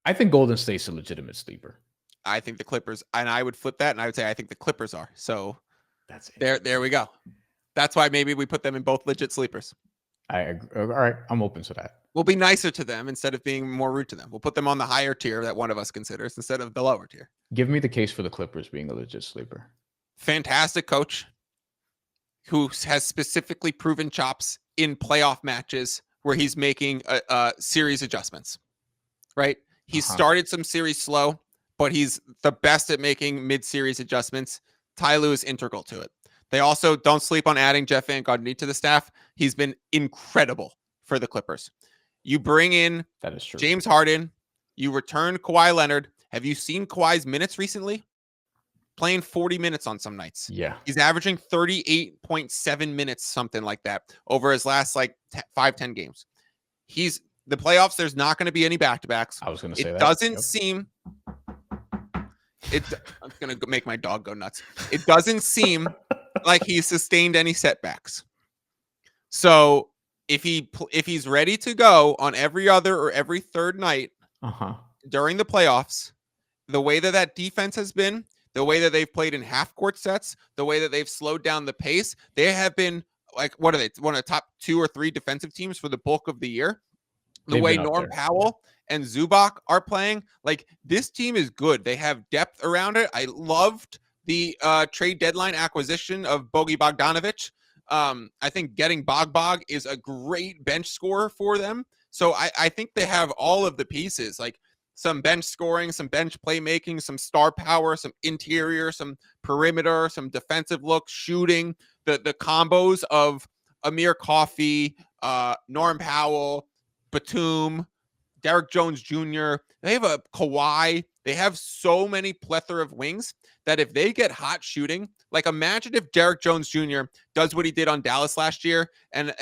I think Golden State's a legitimate sleeper. I think the Clippers, and I would flip that, and I would say I think the Clippers are. So That's there we go. That's why maybe we put them in both legit sleepers. I agree. All right, I'm open to that. We'll be nicer to them instead of being more rude to them. We'll put them on the higher tier that one of us considers instead of the lower tier. Give me the case for the Clippers being a legit sleeper. Fantastic coach who has specifically proven chops in playoff matches where he's making a series adjustments, right? He started some series slow, but he's the best at making mid-series adjustments. Ty Lue is integral to it. They also don't sleep on adding Jeff Van Gundy to the staff. He's been incredible for the Clippers. You bring in that is true. James Harden. You return Kawhi Leonard. Have you seen Kawhi's minutes recently? Playing 40 minutes on some nights. Yeah. He's averaging 38.7 minutes, something like that, over his last 5-10 games. He's the playoffs. There's not going to be any back-to-backs. I was going to say it that. Doesn't seem. I'm going to make my dog go nuts. It doesn't seem like he's sustained any setbacks. So if he's ready to go on every other or every third night during the playoffs, the way that defense has been, the way that they've played in half-court sets, the way that they've slowed down the pace, they have been what are they? One of the top 2 or 3 defensive teams for the bulk of the year. The way Norm Powell and Zubac are playing, this team is good. They have depth around it. I loved the trade deadline acquisition of Bogey Bogdanovic. I think getting Bog is a great bench scorer for them. So I think they have all of the pieces, some bench scoring, some bench playmaking, some star power, some interior, some perimeter, some defensive look, shooting, the combos of Amir Coffey, Norm Powell, Batum, Derek Jones Jr. They have a Kawhi. They have so many plethora of wings that if they get hot shooting, imagine if Derek Jones Jr. does what he did on Dallas last year and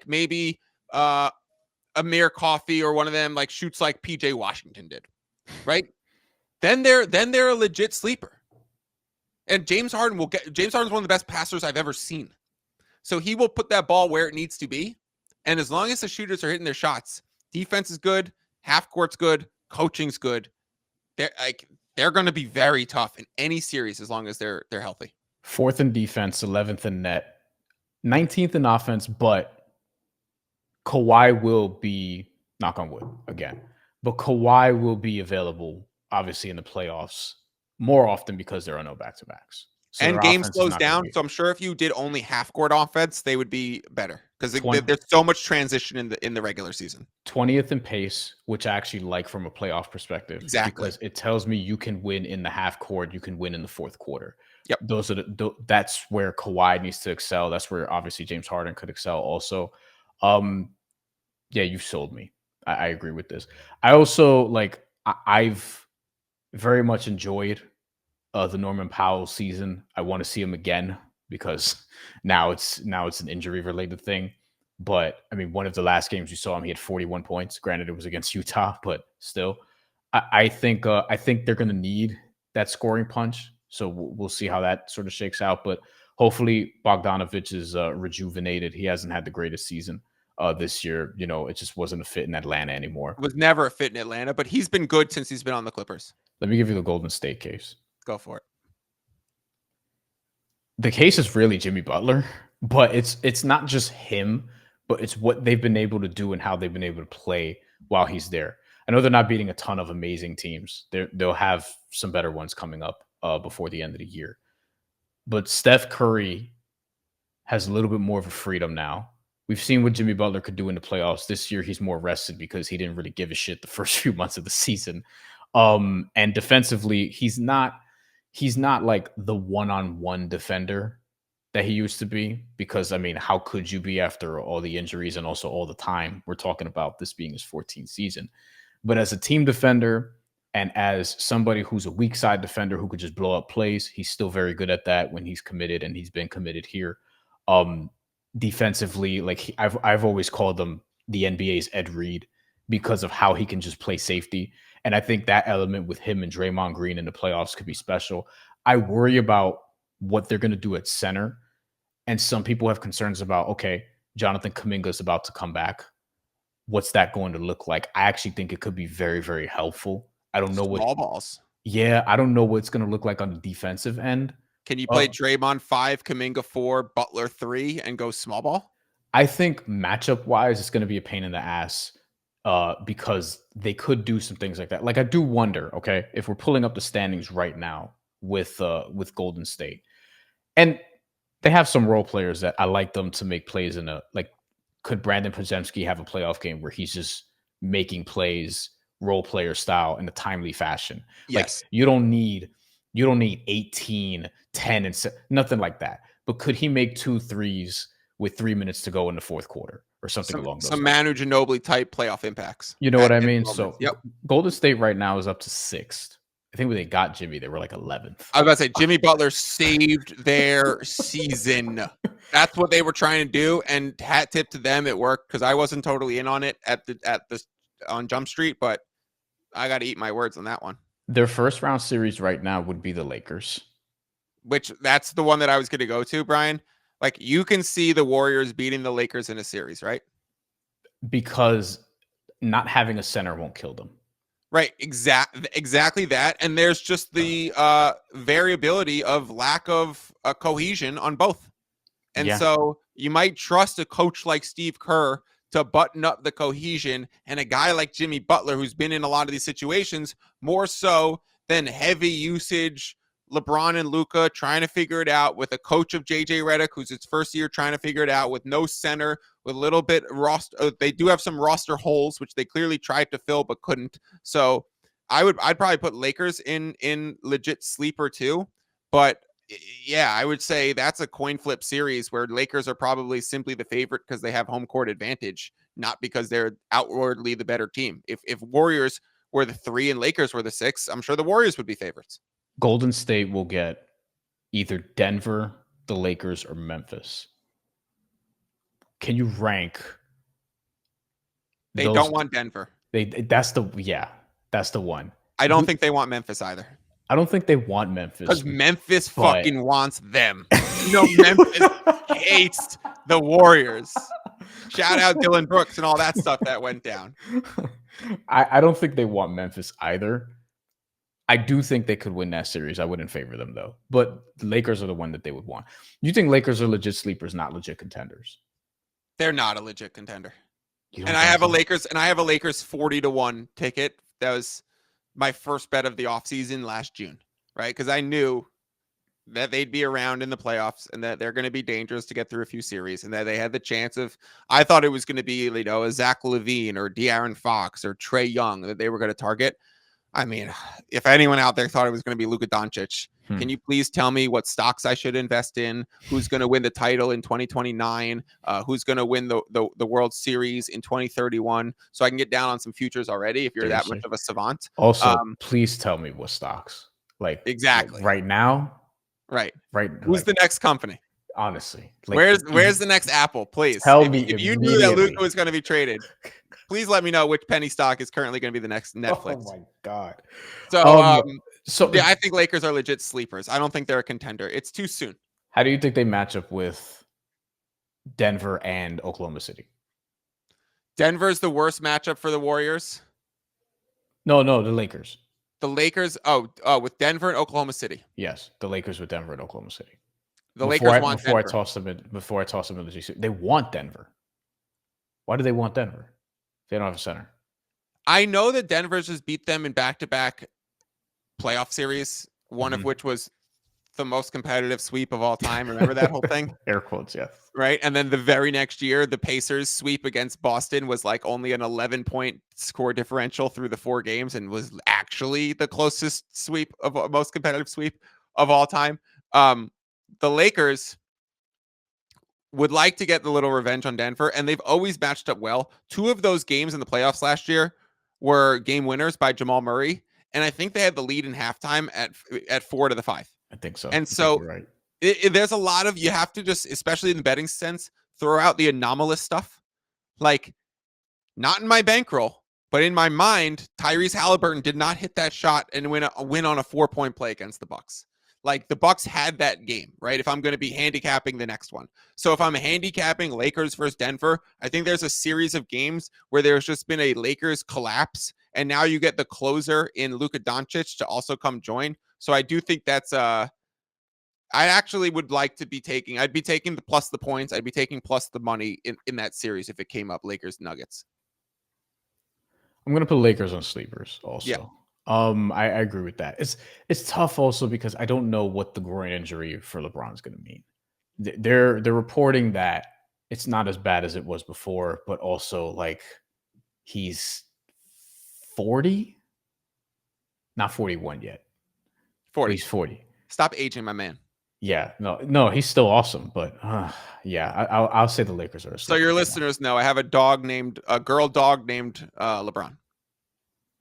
maybe Amir Coffey or one of them shoots like PJ Washington did, right? Then they're a legit sleeper. And James Harden's one of the best passers I've ever seen. So he will put that ball where it needs to be. And as long as the shooters are hitting their shots, defense is good, half court's good, coaching's good. They're going to be very tough in any series as long as they're healthy. 4th in defense, 11th in net, 19th in offense, but Kawhi will be, knock on wood again, but Kawhi will be available obviously in the playoffs more often because there are no back-to-backs. So and game slows down. So I'm sure if you did only half-court offense, they would be better because there's so much transition in the regular season. 20th in pace, which I actually like from a playoff perspective. Exactly. Because it tells me you can win in the half-court, you can win in the fourth quarter. Yep. Those are that's where Kawhi needs to excel. That's where obviously James Harden could excel also. Yeah, you've sold me. I agree with this. I also I've very much enjoyed the Norman Powell season. I want to see him again because now it's an injury related thing. But I mean, one of the last games you saw him, he had 41 points. Granted, it was against Utah, but still, I think they're going to need that scoring punch. So we'll see how that sort of shakes out. But hopefully Bogdanovic is rejuvenated. He hasn't had the greatest season this year. It just wasn't a fit in Atlanta anymore. It was never a fit in Atlanta, but he's been good since he's been on the Clippers. Let me give you the Golden State case. Go for it. The case is really Jimmy Butler, but it's not just him, but it's what they've been able to do and how they've been able to play while he's there. I know they're not beating a ton of amazing teams. They'll have some better ones coming up before the end of the year. But Steph Curry has a little bit more of a freedom now. We've seen what Jimmy Butler could do in the playoffs. This year, he's more rested because he didn't really give a shit the first few months of the season. And defensively, he's not like the one-on-one defender that he used to be, because I mean, how could you be after all the injuries and also all the time? We're talking about this being his 14th season. But as a team defender and as somebody who's a weak side defender who could just blow up plays, he's still very good at that when he's committed, and he's been committed here. Defensively, I've always called him the NBA's Ed Reed because of how he can just play safety. And I think that element with him and Draymond Green in the playoffs could be special. I worry about what they're going to do at center. And some people have concerns about, okay, Jonathan Kuminga is about to come back. What's that going to look like? I actually think it could be very, very helpful I don't know what. Small balls. Yeah, I don't know what it's going to look like on the defensive end. Can you play Draymond 5, Kuminga 4, Butler 3, and go small ball? I think matchup wise, it's going to be a pain in the ass because they could do some things like that. Like I do wonder, okay, if we're pulling up the standings right now with Golden State, and they have some role players that I like them to make plays in a like. Could Brandon Podziemski have a playoff game where he's just making plays role player style in a timely fashion? Yes. Like you don't need 18, 10, and nothing like that. But could he make 2 threes with 3 minutes to go in the fourth quarter or something along those Some lines? Manu Ginobili type playoff impacts. You know what I mean? So So Golden State right now is up to 6th. I think when they got Jimmy, they were like 11th. I was about to say Jimmy Butler saved their season. That's what they were trying to do, and hat tip to them, it worked because I wasn't totally in on it on Jump Street, but I got to eat my words on that one. Their first round series right now would be the Lakers, which that's the one that I was going to go to, Brian. Like you can see the Warriors beating the Lakers in a series, right? Because not having a center won't kill them. Right, exactly that. And there's just the variability of lack of cohesion on both. And so you might trust a coach like Steve Kerr to button up the cohesion, and a guy like Jimmy Butler, who's been in a lot of these situations, more so than heavy usage LeBron and Luka trying to figure it out, with a coach of JJ Redick, who's its first year trying to figure it out, with no center, with a little bit roster. They do have some roster holes, which they clearly tried to fill but couldn't. So I'd probably put Lakers in legit sleeper too. But yeah, I would say that's a coin flip series where Lakers are probably simply the favorite because they have home court advantage, not because they're outwardly the better team. If Warriors were the 3 and Lakers were the 6, I'm sure the Warriors would be favorites. Golden State will get either Denver, the Lakers, or Memphis. Can you rank? They don't want Denver. That's the one. I don't think they want Memphis either. I don't think they want Memphis. Because Memphis fucking wants them. Memphis hates the Warriors. Shout out Dylan Brooks and all that stuff that went down. I don't think they want Memphis either. I do think they could win that series. I wouldn't favor them though. But the Lakers are the one that they would want. You think Lakers are legit sleepers, not legit contenders? They're not a legit contender. And I have a Lakers 40-1 ticket. That was my first bet of the offseason last June, right? Because I knew that they'd be around in the playoffs and that they're going to be dangerous to get through a few series, and that they had the chance of, I thought it was going to be, a Zach LaVine or De'Aaron Fox or Trae Young that they were going to target. I mean, if anyone out there thought it was going to be Luka Doncic, can you please tell me what stocks I should invest in? Who's going to win the title in 2029? Who's going to win the World Series in 2031? So I can get down on some futures already if you're that much of a savant. Also, please tell me what stocks. Exactly. Right now? Right. Who's the next company? Honestly. Where's the next Apple, please? Tell me if you knew that Luka was going to be traded, please let me know which penny stock is currently going to be the next Netflix. Oh my God. So I think Lakers are legit sleepers. I don't think they're a contender. It's too soon. How do you think they match up with Denver and Oklahoma City? Denver's the worst matchup for the Warriors. No, the Lakers. The Lakers, with Denver and Oklahoma City. Yes, the Lakers with Denver and Oklahoma City. Lakers want Denver. Before I toss them in the GC, they want Denver. Why do they want Denver? They don't have a center. I know that Denver's just beat them in back-to-back playoff series, one of which was the most competitive sweep of all time. Remember that whole thing? Air quotes, yes. Right? And then the very next year, the Pacers sweep against Boston was only an 11-point score differential through the 4 games, and was actually the closest sweep of most competitive sweep of all time. The Lakers would like to get the little revenge on Denver, and they've always matched up well. 2 of those games in the playoffs last year were game winners by Jamal Murray, and I think they had the lead in halftime at 4-5. I think so. And so right. There's a lot of, you have to just, especially in the betting sense, throw out the anomalous stuff. Not in my bankroll, but in my mind, Tyrese Halliburton did not hit that shot and win on a 4-point play against the Bucks. The Bucks had that game, right? If I'm going to be handicapping the next one. So if I'm handicapping Lakers versus Denver, I think there's a series of games where there's just been a Lakers collapse and now you get the closer in Luka Doncic to also come join. So I do think that's I actually would like to be taking. I'd be taking the plus the points. I'd be taking plus the money in that series if it came up. Lakers Nuggets. I'm gonna put Lakers on sleepers also. Yeah. I agree with that. It's tough also because I don't know what the groin injury for LeBron is gonna mean. They're reporting that it's not as bad as it was before, but also like he's 40, not 41 yet. 40. He's 40. Stop aging, my man. Yeah, no, he's still awesome, but yeah, I'll say the Lakers are. So your listeners know I have a girl dog named LeBron.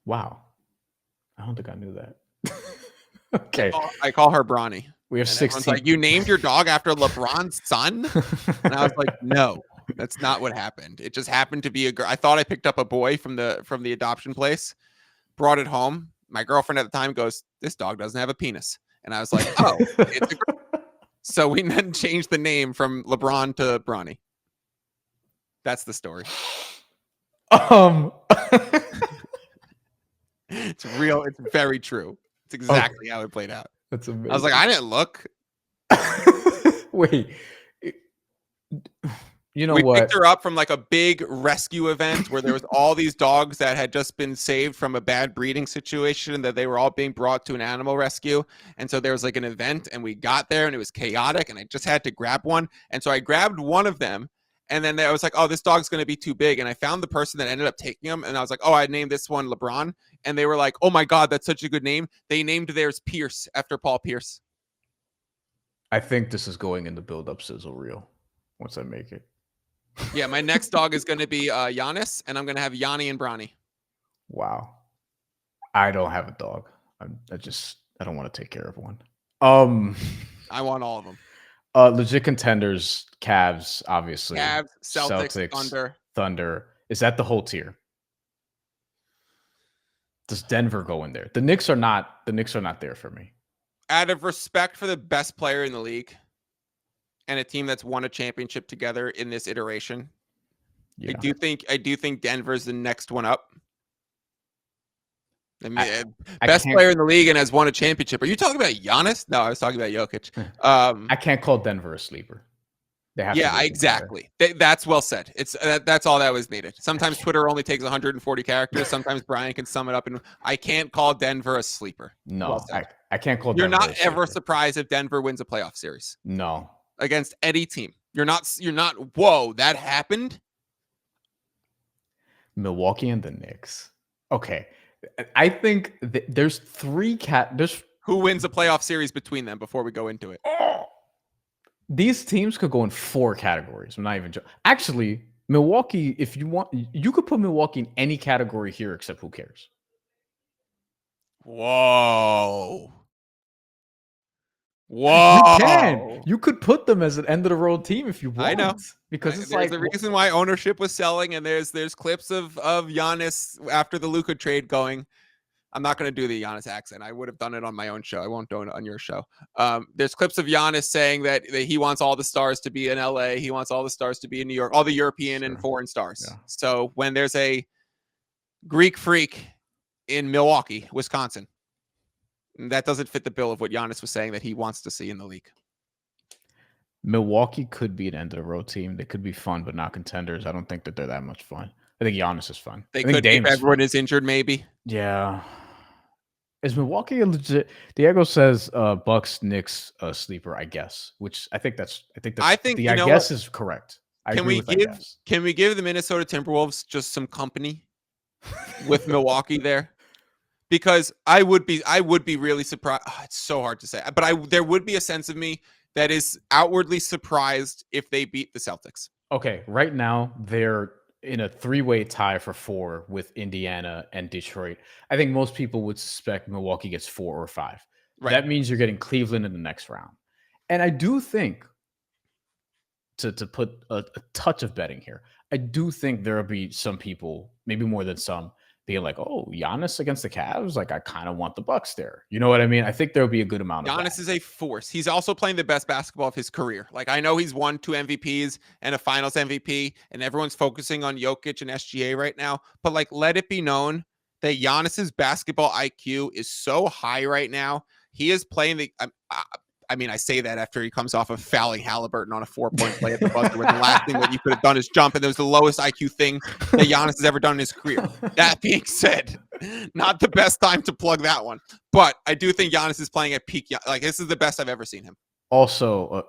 Wow, I don't think I knew that. Okay, I call her Bronny. We have 16. Like, you named your dog after LeBron's son, and I was like, no, that's not what happened. It just happened to be a girl. I thought I picked up a boy from the adoption place, brought it home. My girlfriend at the time goes, "This dog doesn't have a penis," and I was like, "Oh, it's a girl." So we then changed the name from LeBron to Bronny. That's the story. It's real. It's very true. It's exactly how it played out. That's amazing. I was like, I didn't look. Wait. You know we what? picked her up from like a big rescue event where there was all these dogs that had just been saved from a bad breeding situation, that they were all being brought to an animal rescue. And so there was like an event, and we got there and it was chaotic, and I just had to grab one. And so I grabbed one of them, and then I was like, oh, this dog's going to be too big. And I found the person that ended up taking him, and I was like, oh, I named this one LeBron. And they were like, oh my God, that's such a good name. They named theirs Pierce after Paul Pierce. I think this is going in the build-up sizzle reel once I make it. Yeah, my next dog is going to be Giannis, and I'm going to have Yanni and Bronny. Wow. I don't have a dog. I don't want to take care of one. I want all of them. Legit contenders, Cavs, obviously. Cavs, Celtics, Thunder. Is that the whole tier? Does Denver go in there? The Knicks are not there for me. Out of respect for the best player in the league and a team that's won a championship together in this iteration, yeah. I do think Denver's the next one up. I mean, best player in the league and has won a championship. Are you talking about Giannis? No, I was talking about Jokic. I can't call Denver a sleeper. They have to exactly. That's well said. It's that's all that was needed. Sometimes Twitter only takes 140 characters. Sometimes Brian can sum it up, and I can't call Denver a sleeper. No, I can't call. You're not ever surprised if Denver wins a playoff series. No, against any team. You're not. Whoa, that happened. Milwaukee and the Knicks. Okay, I think there's three There's who wins a playoff series between them before we go into it. These teams could go in 4 categories. I'm not even joking. Actually, Milwaukee, if you want, you could put Milwaukee in any category here except who cares. Whoa. You can. You could put them as an end of the road team if you want. I know. Because it's there's a reason why ownership was selling, and there's clips of Giannis after the Luka trade going. I'm not going to do the Giannis accent. I would have done it on my own show. I won't do it on your show. There's clips of Giannis saying that he wants all the stars to be in LA. He wants all the stars to be in New York, all the European and foreign stars. Yeah. So when there's a Greek freak in Milwaukee, Wisconsin, that doesn't fit the bill of what Giannis was saying that he wants to see in the league. Milwaukee could be an end of the road team. They could be fun, but not contenders. I don't think that they're that much fun. I think Giannis is fun. They could if everyone is injured, maybe. Yeah. Is Milwaukee a legit? Diego says Bucks, Knicks, sleeper, I guess. Which I think that's the I guess is correct. Can we give the Minnesota Timberwolves just some company with Milwaukee there? Because I would be really surprised. Oh, it's so hard to say, but there would be a sense of me that is outwardly surprised if they beat the Celtics. Okay, right now they're in a 3-way tie for 4 with Indiana and Detroit. I think most people would suspect Milwaukee gets 4 or 5. Right. That means you're getting Cleveland in the next round. And I do think, to put a touch of betting here, I do think there will be some people, maybe more than some, being like, oh, Giannis against the Cavs? Like, I kind of want the Bucks there. You know what I mean? I think there'll be a good amount of Giannis is a force. He's also playing the best basketball of his career. Like, I know he's won 2 MVPs and a finals MVP, and everyone's focusing on Jokic and SGA right now. But, like, let it be known that Giannis's basketball IQ is so high right now. He is playing the. I mean, I say that after he comes off of fouling Halliburton on a 4-point play at the buzzer, where the last thing that you could have done is jump, and it was the lowest IQ thing that Giannis has ever done in his career. That being said, not the best time to plug that one, but I do think Giannis is playing at peak. Like, this is the best I've ever seen him. Also,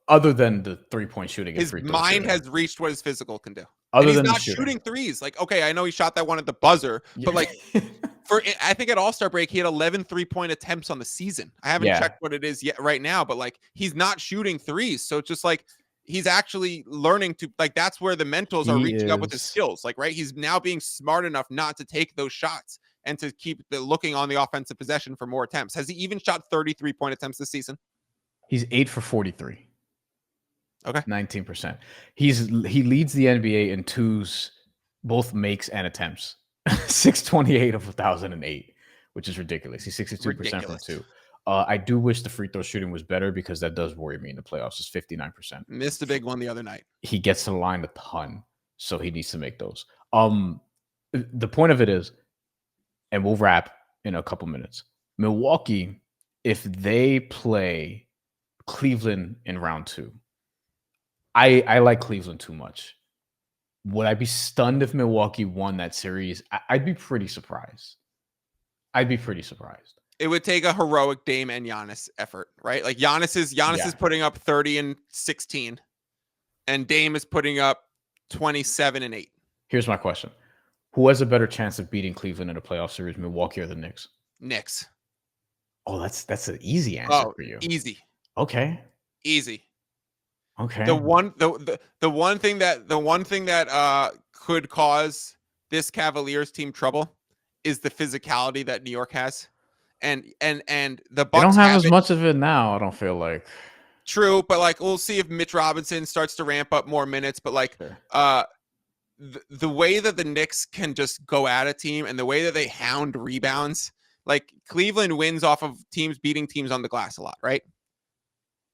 other than the 3-point shooting, his mind has reached what his physical can do. Other and he's than not shooting threes. Like, okay, I know he shot that one at the buzzer, but like I think at All-Star break, he had 11 3-point attempts on the season. I haven't checked what it is yet right now, but like, he's not shooting threes. So it's just like, he's actually learning to, like, that's where the mentals are reaching up with his skills. Like, right. He's now being smart enough not to take those shots and to keep looking on the offensive possession for more attempts. Has he even shot 33-point attempts this season? He's 8 for 43. Okay. 19%. He leads the NBA in twos, both makes and attempts. 628 of 1,008, which is ridiculous. He's 62% from two. I do wish the free throw shooting was better, because that does worry me in the playoffs. It's 59%. Missed a big one the other night. He gets to the line a ton, so he needs to make those. The point of it is, and we'll wrap in a couple minutes, Milwaukee, if they play Cleveland in round 2, I like Cleveland too much. Would I be stunned if Milwaukee won that series? I'd be pretty surprised. It would take a heroic Dame and Giannis effort, right? Like, Giannis is putting up 30 and 16, and Dame is putting up 27 and 8. Here's my question: who has a better chance of beating Cleveland in a playoff series, Milwaukee or the Knicks? Knicks. Oh, that's an easy answer for you. Easy. Okay. Easy. Okay. The one thing that could cause this Cavaliers team trouble is the physicality that New York has, and the Bucks don't have as much of it now. I don't feel like. True, but like, we'll see if Mitch Robinson starts to ramp up more minutes. But like, the way that the Knicks can just go at a team, and the way that they hound rebounds, like, Cleveland wins off of teams beating teams on the glass a lot, right?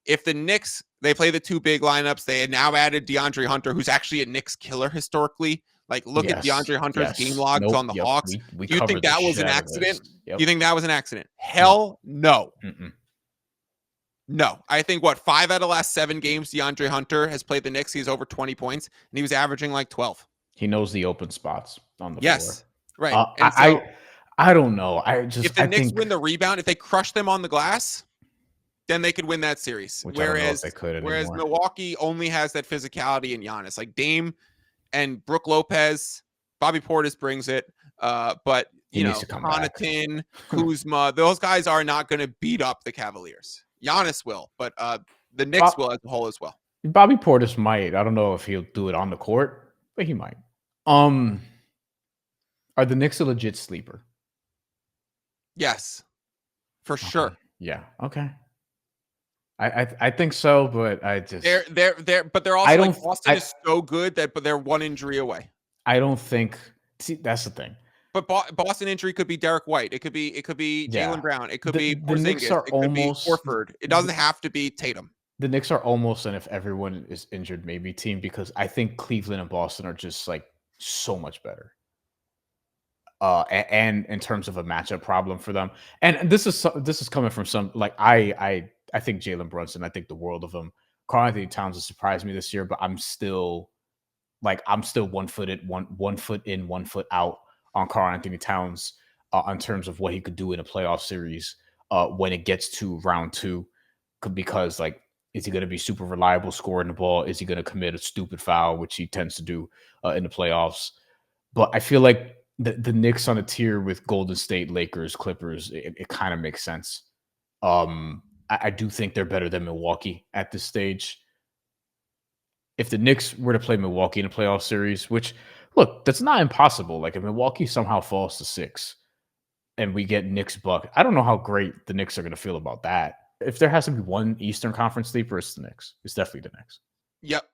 If the Knicks, they play the two big lineups, they had now added DeAndre Hunter, who's actually a Knicks killer historically. Like, look at DeAndre Hunter's game logs on the Hawks. Do you think that was an accident? Do you think that was an accident? Hell no. No. I think 5 out of the last 7 games DeAndre Hunter has played the Knicks, he's over 20 points, and he was averaging like 12. He knows the open spots on the floor. Right. I don't know. If the Knicks win the rebound, if they crush them on the glass, then they could win that series. Whereas Milwaukee only has that physicality in Giannis. Like, Dame and Brook Lopez, Bobby Portis brings it. But, you know, Connaughton, Kuzma, those guys are not going to beat up the Cavaliers. Giannis will, but the Knicks will as a whole as well. Bobby Portis might. I don't know if he'll do it on the court, but he might. Are the Knicks a legit sleeper? Yes, for sure. Yeah. Okay. I think so, but I just they're also, like, Boston is so good but they're one injury away. I don't think. See, that's the thing. But Boston injury could be Derek White. It could be Jaylen Brown. It could be Porzingis. It could be Horford. It doesn't have to be Tatum. The Knicks are almost, and if everyone is injured, maybe team, because I think Cleveland and Boston are just like so much better. And in terms of a matchup problem for them, and this is coming from some, like, I think Jalen Brunson, I think the world of him. Karl-Anthony Towns has surprised me this year, but I'm still 1 foot in, one foot in, 1 foot out on Karl-Anthony Towns in terms of what he could do in a playoff series when it gets to round 2, because, like, is he going to be super reliable scoring the ball? Is he going to commit a stupid foul, which he tends to do in the playoffs? But I feel like the Knicks on a tier with Golden State, Lakers, Clippers, it kind of makes sense. I do think they're better than Milwaukee at this stage. If the Knicks were to play Milwaukee in a playoff series, which, look, that's not impossible. Like, if Milwaukee somehow falls to 6 and we get Knicks Bucks, I don't know how great the Knicks are going to feel about that. If there has to be one Eastern Conference sleeper, it's the Knicks. It's definitely the Knicks. Yep.